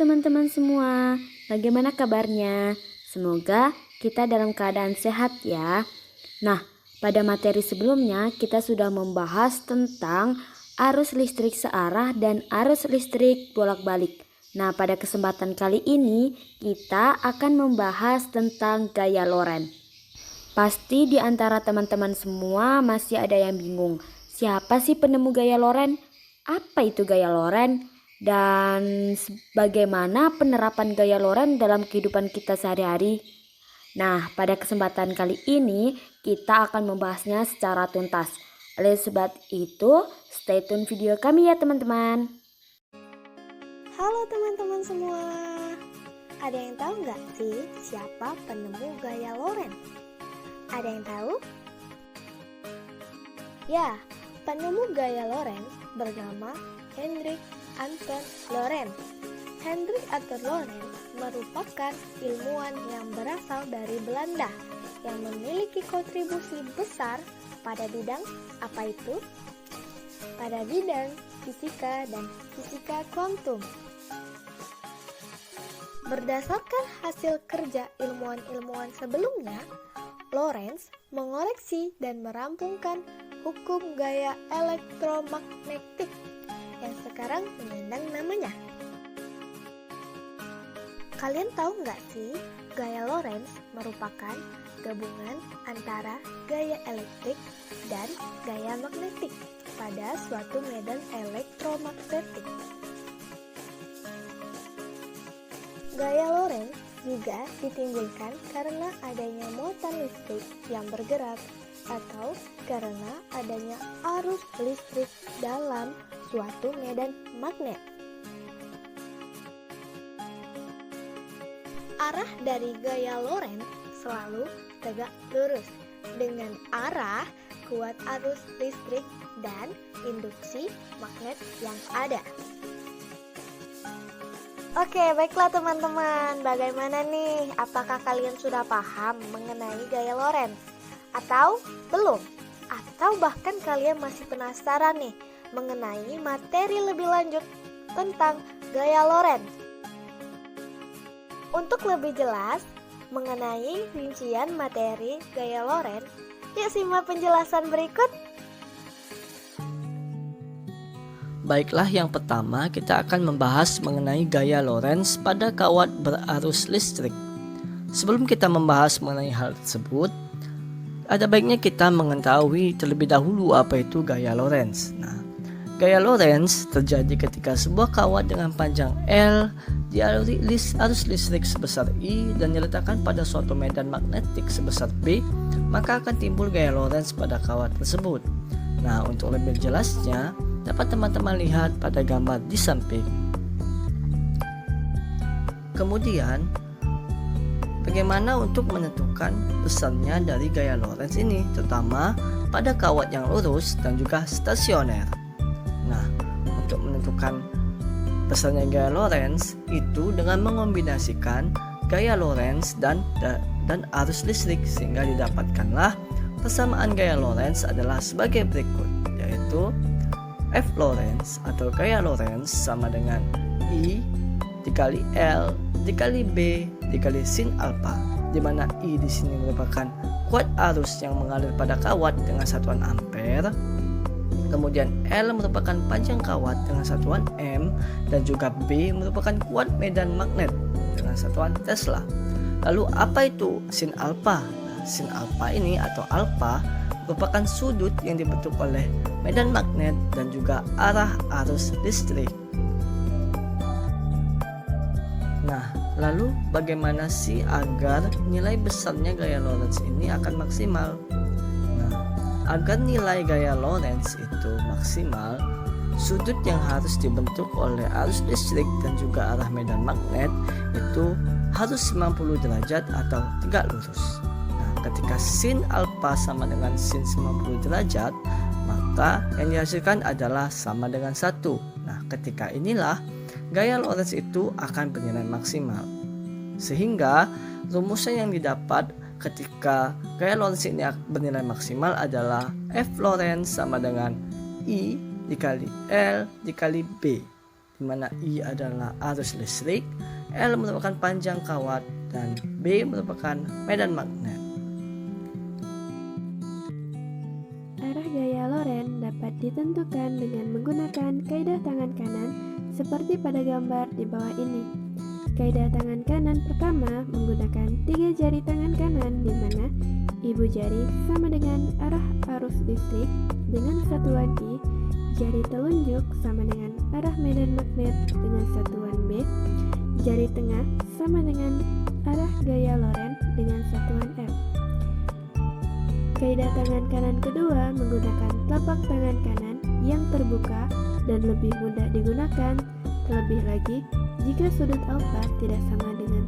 teman-teman semua, bagaimana kabarnya? Semoga kita dalam keadaan sehat ya. Nah, pada materi sebelumnya kita sudah membahas tentang arus listrik searah dan arus listrik bolak-balik. Nah, pada kesempatan kali ini kita akan membahas tentang gaya Lorentz. Pasti di antara teman-teman semua masih ada yang bingung. Siapa sih penemu gaya Lorentz? Apa itu gaya Lorentz? Dan bagaimana penerapan gaya Lorentz dalam kehidupan kita sehari-hari? Nah, pada kesempatan kali ini kita akan membahasnya secara tuntas. Oleh sebab itu, stay tune video kami ya teman-teman. Halo teman-teman semua. Ada yang tahu nggak sih siapa penemu gaya Lorentz? Ada yang tahu? Ya, penemu gaya Lorentz bernama Hendrik Anton Lorentz. Hendrik Anton Lorentz merupakan ilmuwan yang berasal dari Belanda yang memiliki kontribusi besar pada bidang apa itu? Pada bidang fisika dan fisika kuantum. Berdasarkan hasil kerja ilmuwan-ilmuwan sebelumnya, Lorentz mengoreksi dan merampungkan hukum gaya elektromagnetik yang sekarang menyandang namanya. Kalian tahu nggak sih, gaya Lorentz merupakan gabungan antara gaya elektrik dan gaya magnetik pada suatu medan elektromagnetik. Gaya Lorentz juga ditimbulkan karena adanya muatan listrik yang bergerak atau karena adanya arus listrik dalam suatu medan magnet. Arah dari gaya Lorentz selalu tegak lurus dengan arah kuat arus listrik dan induksi magnet yang ada. Oke, baiklah teman-teman. Bagaimana nih? Apakah kalian sudah paham mengenai gaya Lorentz? Atau belum? Atau bahkan kalian masih penasaran nih mengenai materi lebih lanjut tentang gaya Lorentz? Untuk lebih jelas mengenai rincian materi gaya Lorentz, yuk simak penjelasan berikut. Baiklah, yang pertama kita akan membahas mengenai gaya Lorentz pada kawat berarus listrik. Sebelum kita membahas mengenai hal tersebut, ada baiknya kita mengetahui terlebih dahulu apa itu gaya Lorentz. Nah, gaya Lorentz terjadi ketika sebuah kawat dengan panjang L dialiri arus listrik sebesar I dan diletakkan pada suatu medan magnetik sebesar B, maka akan timbul gaya Lorentz pada kawat tersebut. Nah, untuk lebih jelasnya, dapat teman-teman lihat pada gambar di samping. Kemudian, bagaimana untuk menentukan besarnya dari gaya Lorentz ini, terutama pada kawat yang lurus dan juga stasioner. Nah, untuk menentukan besarnya gaya Lorentz itu dengan mengombinasikan gaya Lorentz dan arus listrik, sehingga didapatkanlah persamaan gaya Lorentz adalah sebagai berikut, yaitu F Lorentz atau gaya Lorentz sama dengan I dikali L dikali B dikali sin alpha, di mana I di sini merupakan kuat arus yang mengalir pada kawat dengan satuan ampere. Kemudian L merupakan panjang kawat dengan satuan M, dan juga B merupakan kuat medan magnet dengan satuan Tesla. Lalu apa itu sin alpha? Nah, sin alpha ini atau alpha merupakan sudut yang dibentuk oleh medan magnet dan juga arah arus listrik. Nah, lalu bagaimana sih agar nilai besarnya gaya Lorentz ini akan maksimal? Nah, agar nilai gaya Lorentz itu maksimal, sudut yang harus dibentuk oleh arus listrik dan juga arah medan magnet itu harus 90 derajat atau tegak lurus. Nah, ketika sin alpha sama dengan sin 90 derajat, maka yang dihasilkan adalah sama dengan 1. Nah, ketika inilah gaya Lorentz itu akan bernilai maksimal. Sehingga rumusan yang didapat ketika gaya Lorentz ini bernilai maksimal adalah F Lorentz sama dengan I dikali L dikali B, di mana I adalah arus listrik, L merupakan panjang kawat, dan B merupakan medan magnet. Arah gaya Lorentz dapat ditentukan dengan menggunakan kaidah tangan kanan seperti pada gambar di bawah ini. Kaidah tangan kanan pertama menggunakan 3 jari tangan kanan di mana ibu jari sama dengan arah arus listrik dengan satuan I, jari telunjuk sama dengan arah medan magnet dengan satuan B, jari tengah sama dengan arah gaya Lorentz dengan satuan F. Kaidah tangan kanan kedua menggunakan telapak tangan kanan yang terbuka dan lebih mudah digunakan, terlebih lagi jika sudut alfa tidak sama dengan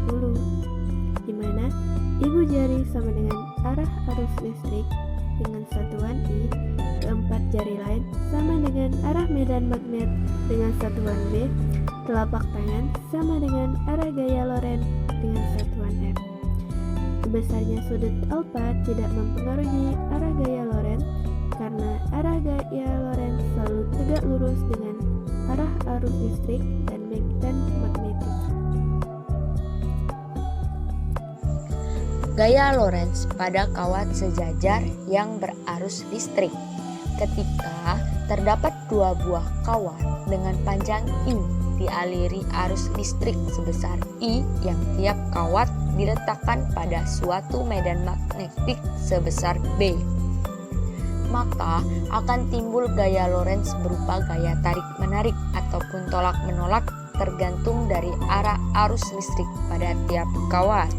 90, di mana ibu jari sama dengan arah arus listrik dengan satuan I, keempat jari lain sama dengan arah medan magnet dengan satuan B, telapak tangan sama dengan arah gaya Lorentz dengan satuan F. Besarnya sudut alfa tidak mempengaruhi arah gaya Lorentz karena arah gaya Lorentz selalu tegak lurus dengan arah arus listrik dan medan magnetik. Gaya Lorentz pada kawat sejajar yang berarus listrik. Ketika terdapat dua buah kawat dengan panjang I dialiri arus listrik sebesar I yang tiap kawat diletakkan pada suatu medan magnetik sebesar B, maka akan timbul gaya Lorentz berupa gaya tarik-menarik ataupun tolak-menolak tergantung dari arah arus listrik pada tiap kawat.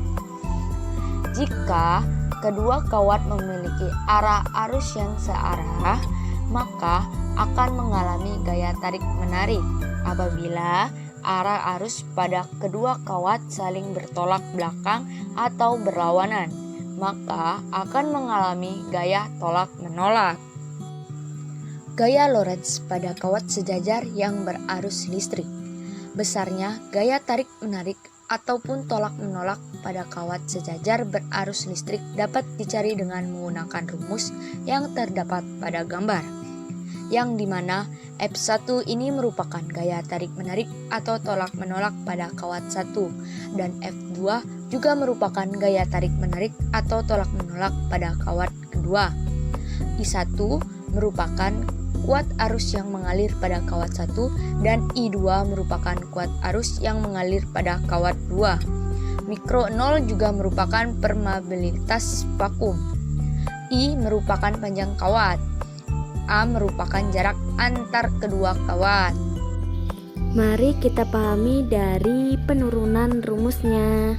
Jika kedua kawat memiliki arah arus yang searah, maka akan mengalami gaya tarik-menarik. Apabila arah arus pada kedua kawat saling bertolak belakang atau berlawanan, maka akan mengalami gaya tolak-menolak. Gaya Lorentz pada kawat sejajar yang berarus listrik. Besarnya gaya tarik-menarik ataupun tolak-menolak pada kawat sejajar berarus listrik dapat dicari dengan menggunakan rumus yang terdapat pada gambar, yang dimana F1 ini merupakan gaya tarik-menarik atau tolak-menolak pada kawat 1, dan F2 juga merupakan gaya tarik-menarik atau tolak-menolak pada kawat kedua. I1 merupakan kuat arus yang mengalir pada kawat 1 dan I2 merupakan kuat arus yang mengalir pada kawat 2. Mikro 0 juga merupakan permeabilitas vakum. I merupakan panjang kawat. A merupakan jarak antar kedua kawat. Mari kita pahami dari penurunan rumusnya.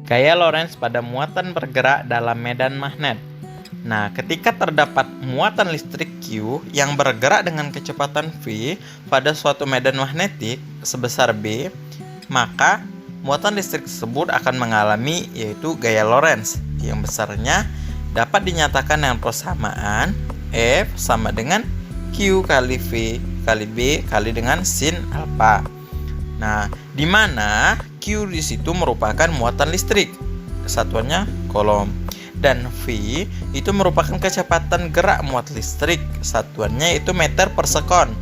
Gaya Lorentz pada muatan bergerak dalam medan magnet. Nah, ketika terdapat muatan listrik Q yang bergerak dengan kecepatan V pada suatu medan magnetik sebesar B, maka muatan listrik tersebut akan mengalami yaitu gaya Lorentz yang besarnya dapat dinyatakan dengan persamaan F sama dengan Q kali V kali B kali dengan sin alfa. Nah, di mana Q di situ merupakan muatan listrik, satuannya Coulomb, dan V itu merupakan kecepatan gerak muat listrik, satuannya itu meter per sekon,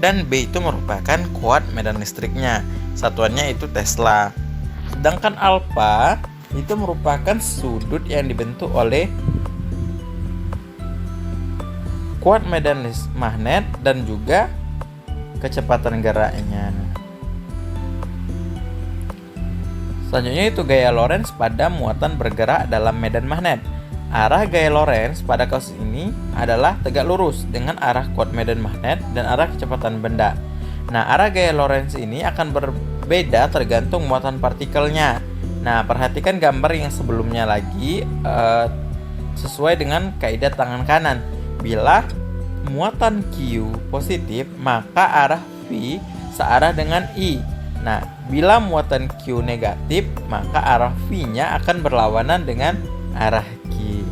dan B itu merupakan kuat medan listriknya, satuannya itu Tesla. Sedangkan alfa itu merupakan sudut yang dibentuk oleh kuat medan magnet dan juga kecepatan geraknya. Selanjutnya itu gaya Lorentz pada muatan bergerak dalam medan magnet. Arah gaya Lorentz pada kasus ini adalah tegak lurus dengan arah kuat medan magnet dan arah kecepatan benda. Nah, arah gaya Lorentz ini akan berbeda tergantung muatan partikelnya. Nah, perhatikan gambar yang sebelumnya lagi sesuai dengan kaidah tangan kanan. Bila muatan Q positif, maka arah V searah dengan I. Nah, bila muatan Q negatif, maka arah V-nya akan berlawanan dengan arah Q.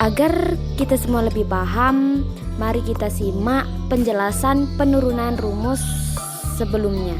Agar kita semua lebih paham, mari kita simak penjelasan penurunan rumus sebelumnya.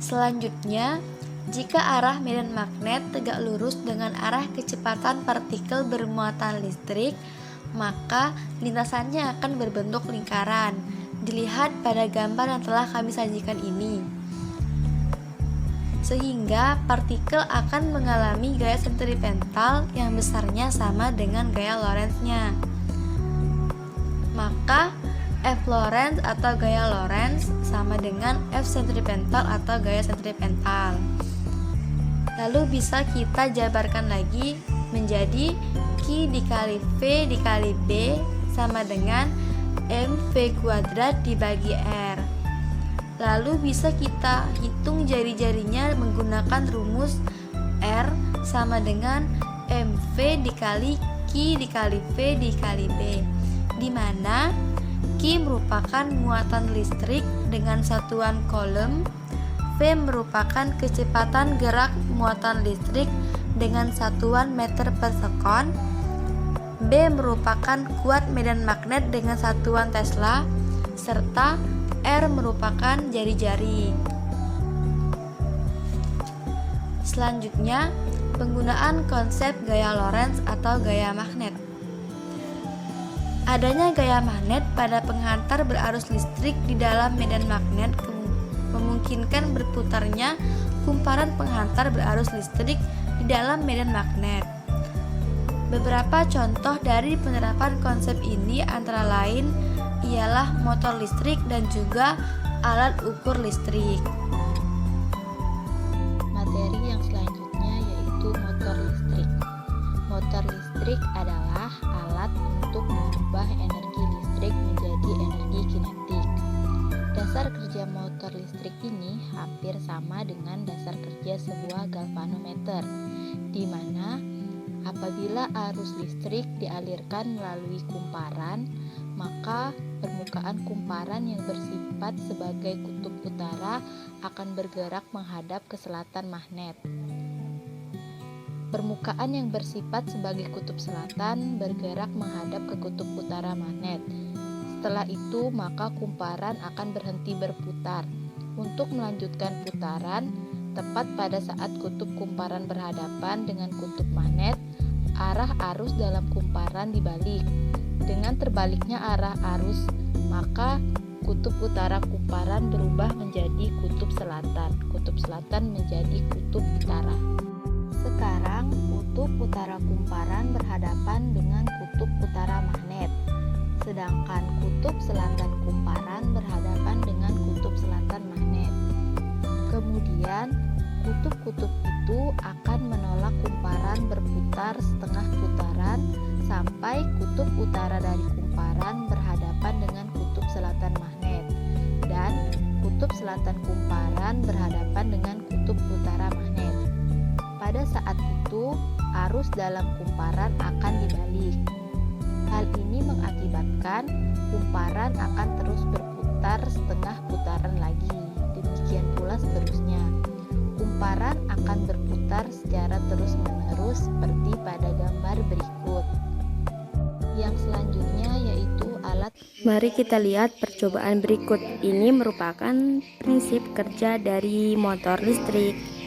Selanjutnya, jika arah medan magnet tegak lurus dengan arah kecepatan partikel bermuatan listrik, maka lintasannya akan berbentuk lingkaran. Dilihat pada gambar yang telah kami sajikan ini. Sehingga partikel akan mengalami gaya sentripetal yang besarnya sama dengan gaya Lorentz-nya. Maka F Lorentz atau gaya Lorentz sama dengan F sentripetal atau gaya sentripetal. Lalu bisa kita jabarkan lagi menjadi Q dikali V dikali B sama dengan mv kuadrat dibagi R. Lalu bisa kita hitung jari-jarinya menggunakan rumus R sama dengan mv dikali Q dikali V dikali B, di mana Q merupakan muatan listrik dengan satuan Coulomb, V merupakan kecepatan gerak muatan listrik dengan satuan meter per sekon, B merupakan kuat medan magnet dengan satuan Tesla, serta R merupakan jari-jari. Selanjutnya, penggunaan konsep gaya Lorentz atau gaya magnet. Adanya gaya magnet pada penghantar berarus listrik di dalam medan magnet memungkinkan berputarnya kumparan penghantar berarus listrik di dalam medan magnet. Beberapa contoh dari penerapan konsep ini antara lain ialah motor listrik dan juga alat ukur listrik. Materi yang selanjutnya yaitu motor listrik. Motor listrik adalah alat untuk mengubah energi listrik menjadi energi kinetik. Dasar kerja motor listrik ini hampir sama dengan dasar kerja sebuah galvanometer, di mana apabila arus listrik dialirkan melalui kumparan, maka permukaan kumparan yang bersifat sebagai kutub utara akan bergerak menghadap ke selatan magnet. Permukaan yang bersifat sebagai kutub selatan bergerak menghadap ke kutub utara magnet. Setelah itu, maka kumparan akan berhenti berputar. Untuk melanjutkan putaran, tepat pada saat kutub kumparan berhadapan dengan kutub magnet, arah arus dalam kumparan dibalik. Dengan terbaliknya arah arus, maka kutub utara kumparan berubah menjadi kutub selatan. Kutub selatan menjadi kutub utara. Sekarang kutub utara kumparan berhadapan dengan kutub utara magnet, sedangkan kutub selatan kumparan berhadapan dengan kutub selatan magnet. Kemudian, kutub-kutub itu akan menolak kumparan berputar setengah putaran sampai kutub utara dari kumparan berhadapan dengan kutub selatan magnet, dan kutub selatan kumparan berhadapan dengan kutub utara magnet. Pada saat itu, arus dalam kumparan akan dibalik. Hal ini mengakibatkan kumparan akan terus berputar setengah putaran lagi. Demikian pula seterusnya. Kumparan akan berputar secara terus-menerus seperti pada gambar berikut. Yang selanjutnya yaitu alat. Mari kita lihat percobaan berikut. Ini merupakan prinsip kerja dari motor listrik.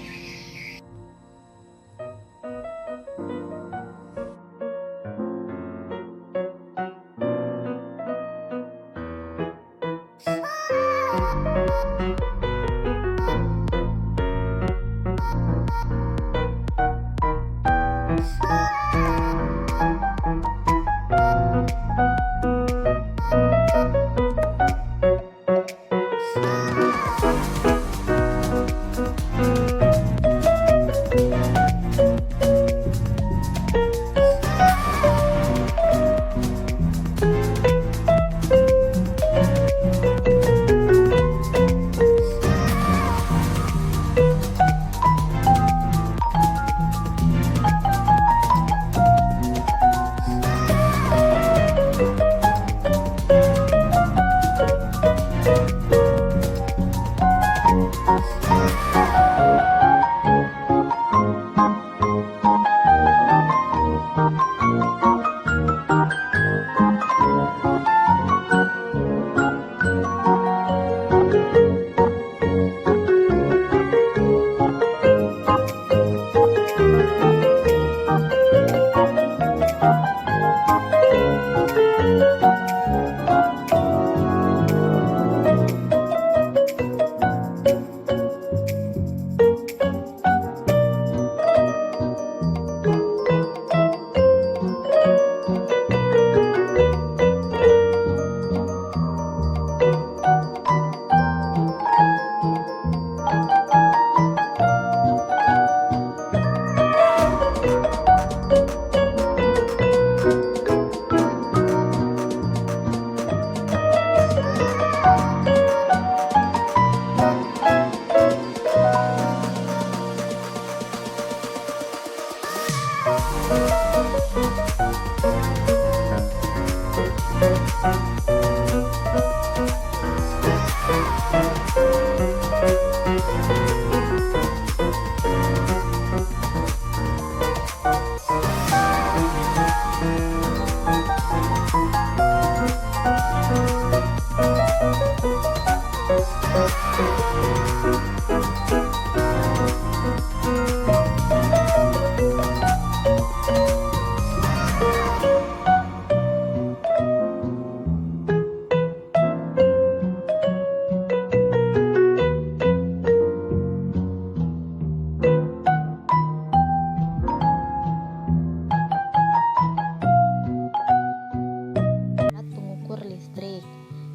Alat pengukur listrik.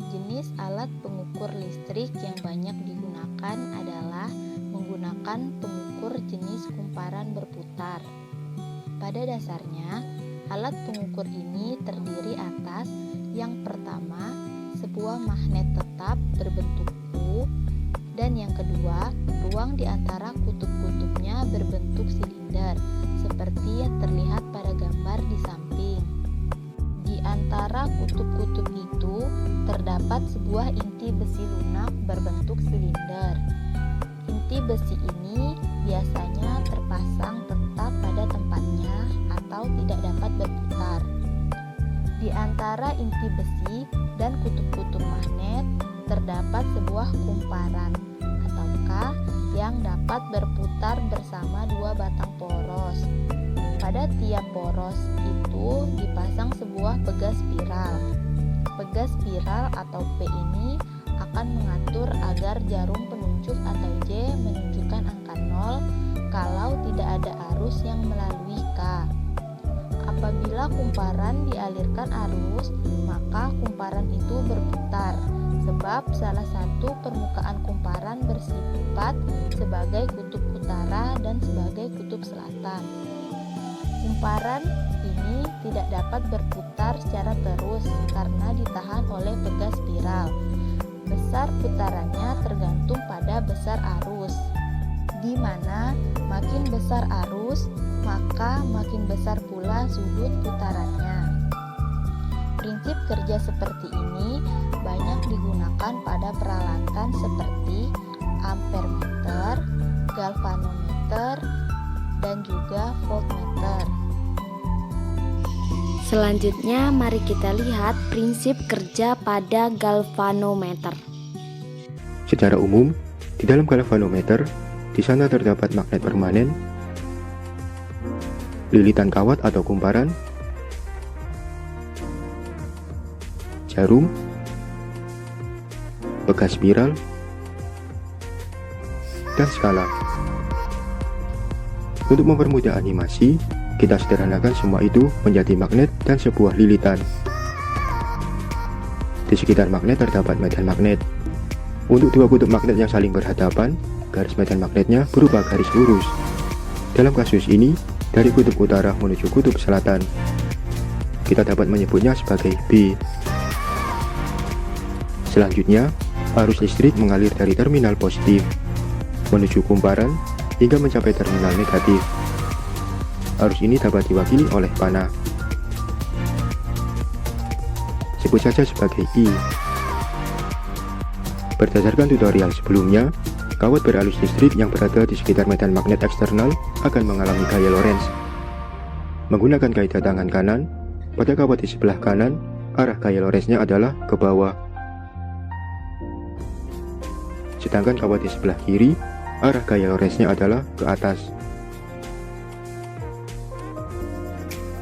Jenis alat pengukur listrik yang banyak digunakan adalah menggunakan pengukur jenis kumparan berputar. Pada dasarnya, alat pengukur ini terdiri atas yang pertama, sebuah magnet tetap berbentuk U, dan yang kedua, ruang di antara kutub-kutubnya berbentuk silinder, seperti yang terlihat pada gambar di samping. Di antara kutub-kutub itu terdapat sebuah inti besi lunak berbentuk silinder. Inti besi ini biasanya terpasang tetap pada tempat atau tidak dapat berputar. Di antara inti besi dan kutub-kutub magnet terdapat sebuah kumparan ataukah yang dapat berputar bersama dua batang poros. Pada tiap poros itu dipasang sebuah pegas spiral. Pegas spiral atau P ini akan mengatur agar jarum penunjuk atau J menunjukkan angka 0 kalau tidak ada arus yang melalui K. Apabila kumparan dialirkan arus, maka kumparan itu berputar, sebab salah satu permukaan kumparan bersifat sebagai kutub utara dan sebagai kutub selatan. Kumparan ini tidak dapat berputar secara terus karena ditahan oleh pegas spiral. Besar putarannya tergantung pada besar arus, di mana makin besar arus, maka makin besar pula sudut putarannya. Prinsip kerja seperti ini banyak digunakan pada peralatan seperti ampermeter, galvanometer, dan juga voltmeter. Selanjutnya mari kita lihat prinsip kerja pada galvanometer. Secara umum, di dalam galvanometer, di sana terdapat magnet permanen, lilitan kawat atau kumparan, jarum, pegas spiral, dan skala. Untuk mempermudah animasi, kita sederhanakan semua itu menjadi magnet dan sebuah lilitan. Di sekitar magnet terdapat medan magnet. Untuk dua kutub magnet yang saling berhadapan, garis medan magnetnya berupa garis lurus. Dalam kasus ini, dari kutub utara menuju kutub selatan. Kita dapat menyebutnya sebagai B. Selanjutnya, arus listrik mengalir dari terminal positif menuju kumparan hingga mencapai terminal negatif. Arus ini dapat diwakili oleh panah. Sebut saja sebagai I. Berdasarkan tutorial sebelumnya, kawat berarus listrik yang berada di sekitar medan magnet eksternal akan mengalami gaya Lorentz. Menggunakan kaidah tangan kanan, pada kawat di sebelah kanan, arah gaya Lorentz-nya adalah ke bawah. Sedangkan kawat di sebelah kiri, arah gaya Lorentz-nya adalah ke atas.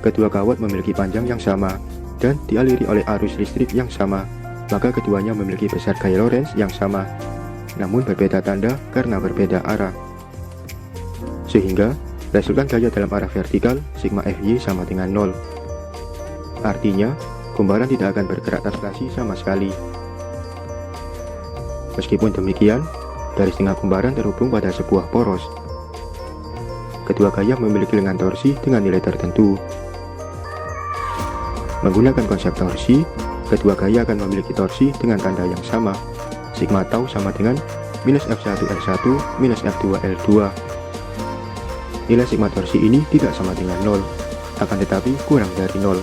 Kedua kawat memiliki panjang yang sama dan dialiri oleh arus listrik yang sama, maka keduanya memiliki besar gaya Lorentz yang sama, namun berbeda tanda karena berbeda arah. Sehingga, resultan gaya dalam arah vertikal sigma Fy sama dengan 0. Artinya, kumparan tidak akan bergerak translasi sama sekali. Meskipun demikian, garis tengah kumparan terhubung pada sebuah poros. Kedua gaya memiliki lengan torsi dengan nilai tertentu. Menggunakan konsep torsi, kedua gaya akan memiliki torsi dengan tanda yang sama. Sigma tau sama dengan minus F1L1 minus F2L2. Nilai sigma torsi ini tidak sama dengan 0, akan tetapi kurang dari 0.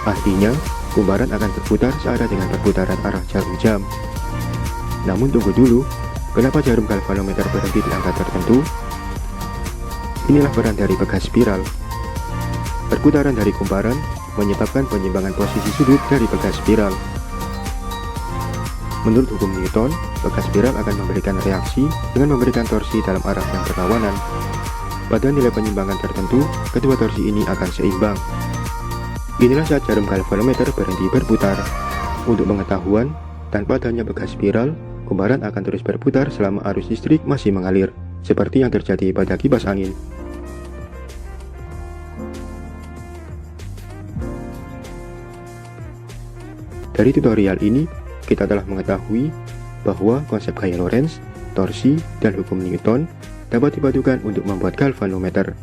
Artinya, kumparan akan berputar searah dengan perputaran arah jarum jam. Namun tunggu dulu, kenapa jarum galvanometer berhenti di angka tertentu? Inilah peran dari pegas spiral. Perputaran dari kumparan menyebabkan penyimpangan posisi sudut dari pegas spiral. Menurut hukum Newton, pegas spiral akan memberikan reaksi dengan memberikan torsi dalam arah yang berlawanan. Pada nilai penyimpangan tertentu, kedua torsi ini akan seimbang. Inilah saat jarum galvanometer berhenti berputar. Untuk pengetahuan, tanpa adanya pegas spiral, kumparan akan terus berputar selama arus listrik masih mengalir, seperti yang terjadi pada kipas angin. Dari tutorial ini, kita telah mengetahui bahwa konsep gaya Lorentz, torsi, dan hukum Newton dapat dipadukan untuk membuat galvanometer.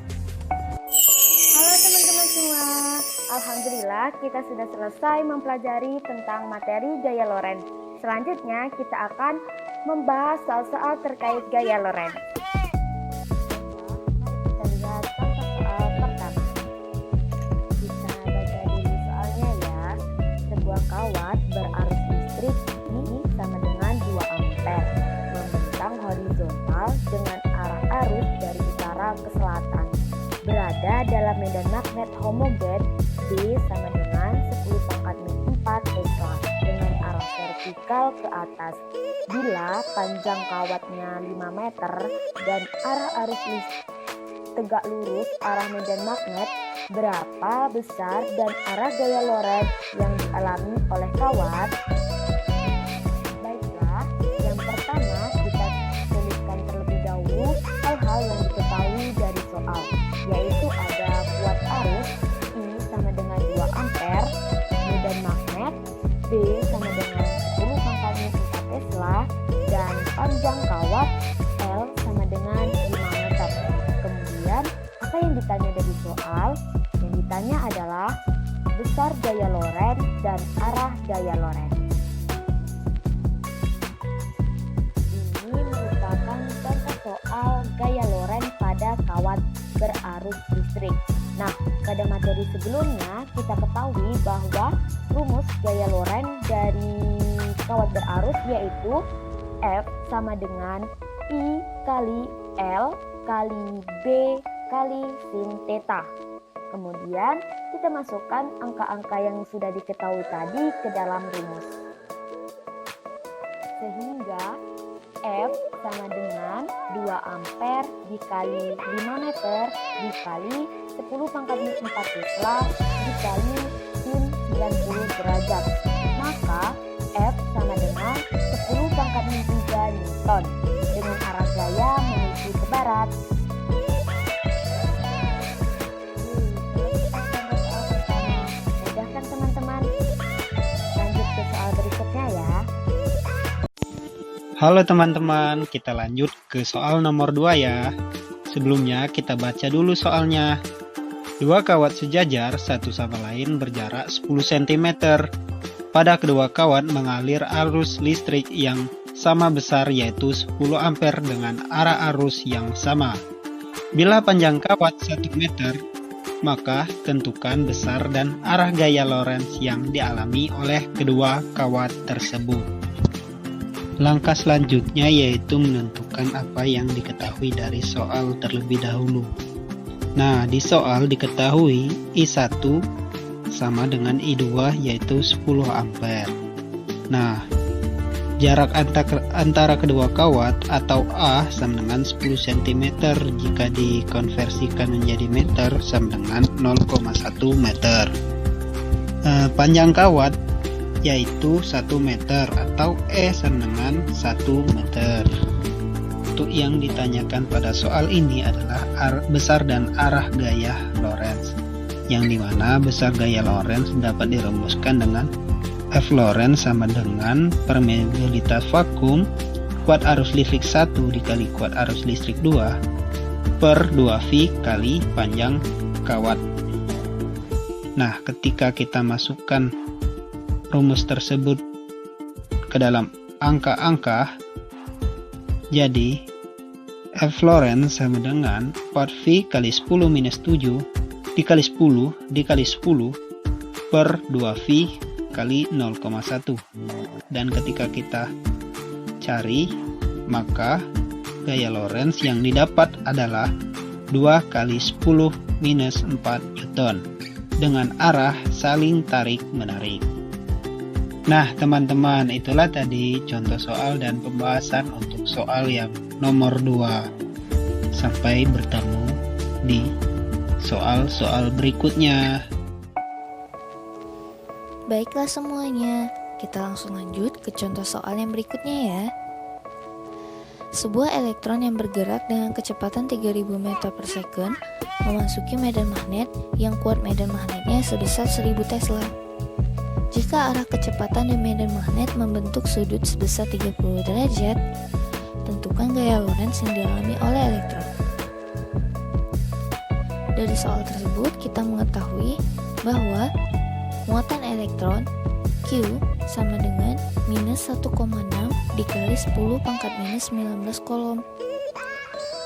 Halo teman-teman semua, alhamdulillah kita sudah selesai mempelajari tentang materi gaya Lorentz. Selanjutnya kita akan membahas soal-soal terkait gaya Lorentz. Kita lihat contoh soal pertama. Kita baca dulu soalnya ya. Sebuah kawat berarus listrik I sama dengan 2 ampere membentang horizontal dengan arah arus dari utara ke selatan, berada dalam adalah medan magnet homogen, B sama dengan 10 pangkat min 4 Tesla dengan arah vertikal ke atas. Bila panjang kawatnya 5 meter dan arah arus listrik tegak lurus arah medan magnet, berapa besar dan arah gaya Lorentz yang dialami oleh kawat? Baiklah, yang pertama kita tuliskan terlebih dahulu hal-hal yang diketahui dari soal, yaitu ada kuat arus I sama dengan 2 ampere, medan magnet B sama dengan 10 pangkat min 4 Tesla, dan panjang kawat L sama dengan 5 meter. Kemudian, apa yang ditanya dari soal? Yang ditanya adalah besar gaya Lorentz dan arah gaya Lorentz. Ini merupakan contoh soal gaya Lorentz pada kawat berarus listrik. Nah, pada materi sebelumnya kita ketahui bahwa rumus gaya Lorentz dari kawat berarus yaitu F sama dengan I kali L kali B kali sin theta. Kemudian kita masukkan angka-angka yang sudah diketahui tadi ke dalam rumus. Sehingga F sama dengan 2 ampere dikali 5 meter dikali 10 pangkat min 4 Tesla dikali sin 90 derajat. Maka F sama dengan 10 pangkat min 3 Newton dengan arah gaya menuju ke barat. Mudah kan teman-teman? Lanjut ke soal berikutnya ya. Halo teman-teman, kita lanjut ke soal nomor 2 ya. Sebelumnya kita baca dulu soalnya. Dua kawat sejajar satu sama lain berjarak 10 cm. Pada kedua kawat mengalir arus listrik yang sama besar yaitu 10 ampere dengan arah arus yang sama. Bila panjang kawat 1 meter, maka tentukan besar dan arah gaya Lorentz yang dialami oleh kedua kawat tersebut. Langkah selanjutnya yaitu menentukan apa yang diketahui dari soal terlebih dahulu. Nah, di soal diketahui I1 sama dengan I2 yaitu 10 ampere. Nah, jarak antara kedua kawat atau A sama dengan 10 cm jika dikonversikan menjadi meter sama dengan 0,1 meter. Panjang kawat yaitu 1 meter atau E sama dengan 1 meter. Untuk yang ditanyakan pada soal ini adalah besar dan arah gaya Lorentz, yang dimana besar gaya Lorentz dapat dirumuskan dengan F Lorentz sama dengan permeabilitas vakum kuat arus listrik 1 dikali kuat arus listrik 2 per 2V kali panjang kawat. Nah, ketika kita masukkan rumus tersebut ke dalam angka-angka, jadi F Lorentz sama dengan 4V kali 10 minus 7 dikali 10 dikali 10 per 2V kali 0,1. Dan ketika kita cari, maka gaya Lorentz yang didapat adalah 2 kali 10 minus 4 Newton dengan arah saling tarik-menarik. Nah teman-teman, itulah tadi contoh soal dan pembahasan untuk soal yang nomor 2. Sampai bertemu di soal-soal berikutnya. Baiklah semuanya, kita langsung lanjut ke contoh soal yang berikutnya ya. Sebuah elektron yang bergerak dengan kecepatan 3000 meter per second memasuki medan magnet yang kuat medan magnetnya sebesar 1000 Tesla. Jika arah kecepatan dan medan magnet membentuk sudut sebesar 30 derajat, tentukan gaya Lorentz yang dialami oleh elektron. Dari soal tersebut kita mengetahui bahwa muatan elektron Q sama dengan minus 1,6 dikali 10 pangkat minus 19 kolom.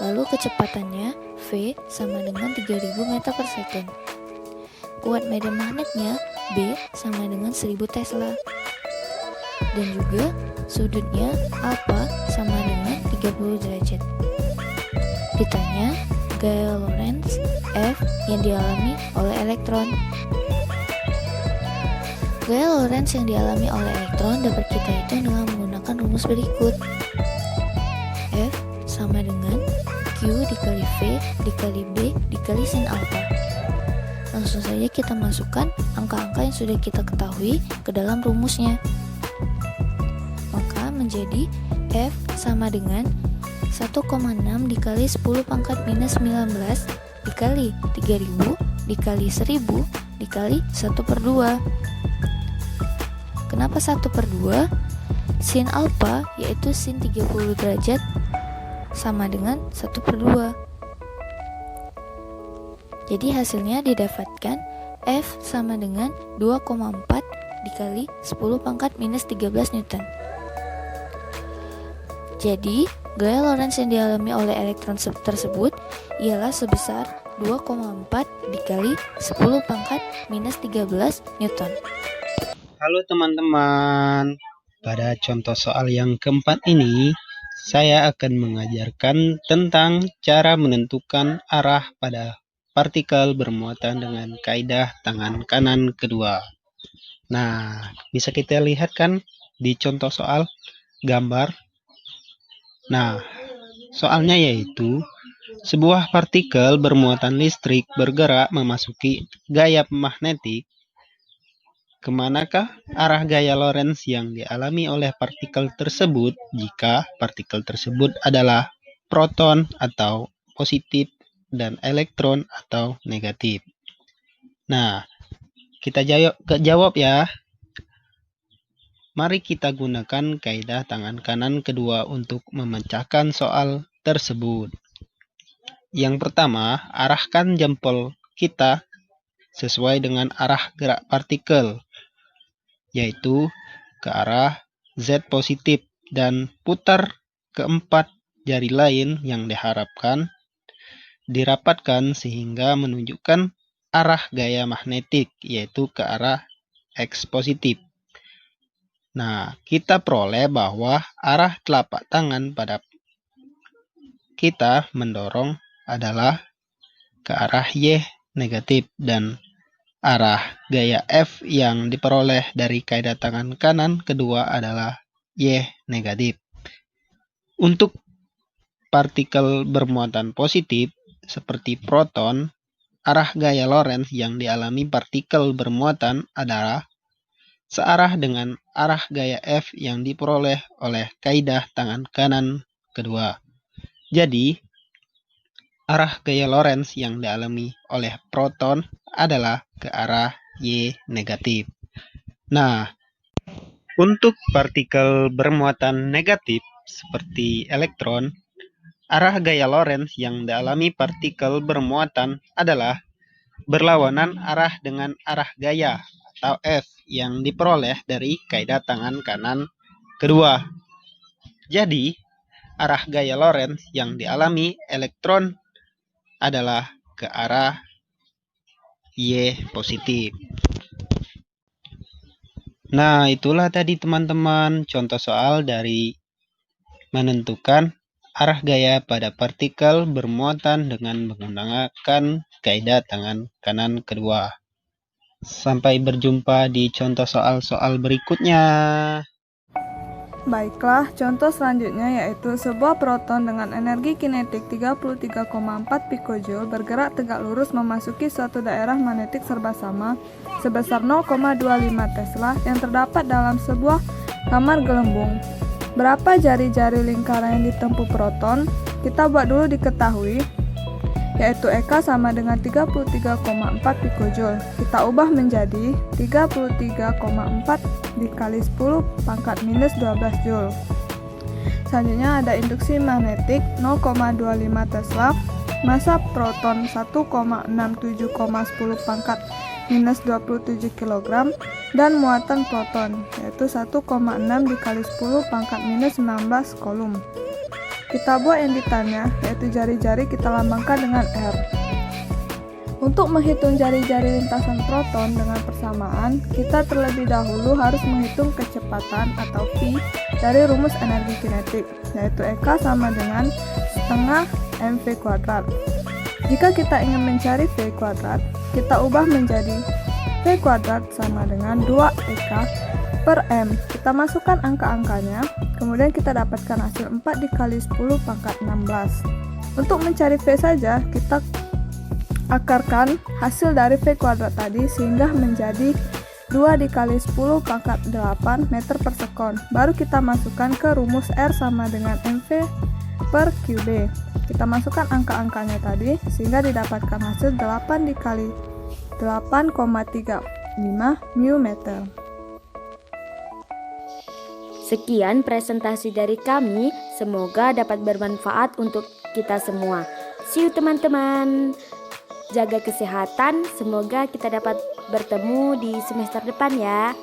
Lalu kecepatannya V sama dengan 3000 meter per second. Kuat medan magnetnya B sama dengan 1000 Tesla. Dan juga sudutnya alfa sama dengan 30 derajat. Ditanya, gaya Lorentz F yang dialami oleh elektron. Gaya Lorentz yang dialami oleh elektron dapat kita hitung dengan menggunakan rumus berikut. F sama dengan Q dikali V dikali B dikali sin alpha. Langsung saja kita masukkan angka-angka yang sudah kita ketahui ke dalam rumusnya. Maka menjadi F sama dengan 1,6 dikali 10 pangkat minus 19 dikali 3000 dikali 1000 dikali 1/2. Kenapa 1/2? Sin alpha yaitu sin 30 derajat sama dengan 1/2. Jadi hasilnya didapatkan F sama dengan 2,4 dikali 10 pangkat minus 13 Newton. Jadi gaya Lorentz yang dialami oleh elektron tersebut ialah sebesar 2,4 dikali 10 pangkat minus 13 Newton. Halo teman-teman, pada contoh soal yang keempat ini, saya akan mengajarkan tentang cara menentukan arah pada partikel bermuatan dengan kaidah tangan kanan kedua. Nah, bisa kita lihat kan di contoh soal gambar. Nah, soalnya yaitu sebuah partikel bermuatan listrik bergerak memasuki gaya magnetik. Kemanakah arah gaya Lorentz yang dialami oleh partikel tersebut jika partikel tersebut adalah proton atau positif dan elektron atau negatif? Nah, kita jawab ya. Mari kita gunakan kaidah tangan kanan kedua untuk memecahkan soal tersebut. Yang pertama, arahkan jempol kita sesuai dengan arah gerak partikel, yaitu ke arah Z positif, dan putar keempat jari lain yang diharapkan dirapatkan sehingga menunjukkan arah gaya magnetik, yaitu ke arah X positif. Nah, kita peroleh bahwa arah telapak tangan pada kita mendorong adalah ke arah Y negatif, dan arah gaya F yang diperoleh dari kaidah tangan kanan kedua adalah Y negatif. Untuk partikel bermuatan positif seperti proton, arah gaya Lorentz yang dialami partikel bermuatan adalah searah dengan arah gaya F yang diperoleh oleh kaidah tangan kanan kedua. Jadi, arah gaya Lorentz yang dialami oleh proton adalah ke arah Y negatif. Nah, untuk partikel bermuatan negatif seperti elektron, arah gaya Lorentz yang dialami partikel bermuatan adalah berlawanan arah dengan arah gaya atau F yang diperoleh dari kaidah tangan kanan kedua. Jadi, arah gaya Lorentz yang dialami elektron adalah ke arah Y positif. Nah, itulah tadi teman-teman contoh soal dari menentukan arah gaya pada partikel bermuatan dengan menggunakan kaidah tangan kanan kedua. Sampai berjumpa di contoh soal-soal berikutnya. Baiklah, contoh selanjutnya yaitu sebuah proton dengan energi kinetik 33,4 pikojoule bergerak tegak lurus memasuki suatu daerah magnetik serba sama sebesar 0,25 Tesla yang terdapat dalam sebuah kamar gelembung. Berapa jari-jari lingkaran yang ditempuh proton? Kita buat dulu diketahui, yaitu EK sama dengan 33,4 pikojoule. Kita ubah menjadi 33,4 dikali 10 pangkat minus 12 joule. Selanjutnya ada induksi magnetik 0,25 Tesla, massa proton 1,67,10 pangkat minus 27 kg, dan muatan proton yaitu 1,6 dikali 10 pangkat minus 19 kolom. Kita buat yang ditanya, yaitu jari-jari kita lambangkan dengan R. Untuk menghitung jari-jari lintasan proton dengan persamaan, kita terlebih dahulu harus menghitung kecepatan atau V dari rumus energi kinetik, yaitu EK sama dengan setengah mv kuadrat. V Jika kita ingin mencari V kuadrat, kita ubah menjadi V kuadrat sama dengan 2EK per M. Kita masukkan angka-angkanya, kemudian kita dapatkan hasil 4 dikali 10 pangkat 16. Untuk mencari V saja, kita akarkan hasil dari V kuadrat tadi sehingga menjadi 2 dikali 10 pangkat 8 meter per sekon. Baru kita masukkan ke rumus R sama dengan MV per QB. Kita masukkan angka-angkanya tadi sehingga didapatkan hasil 8 dikali 8,35 mu meter. Sekian presentasi dari kami, semoga dapat bermanfaat untuk kita semua. See you teman-teman. Jaga kesehatan, semoga kita dapat bertemu di semester depan ya.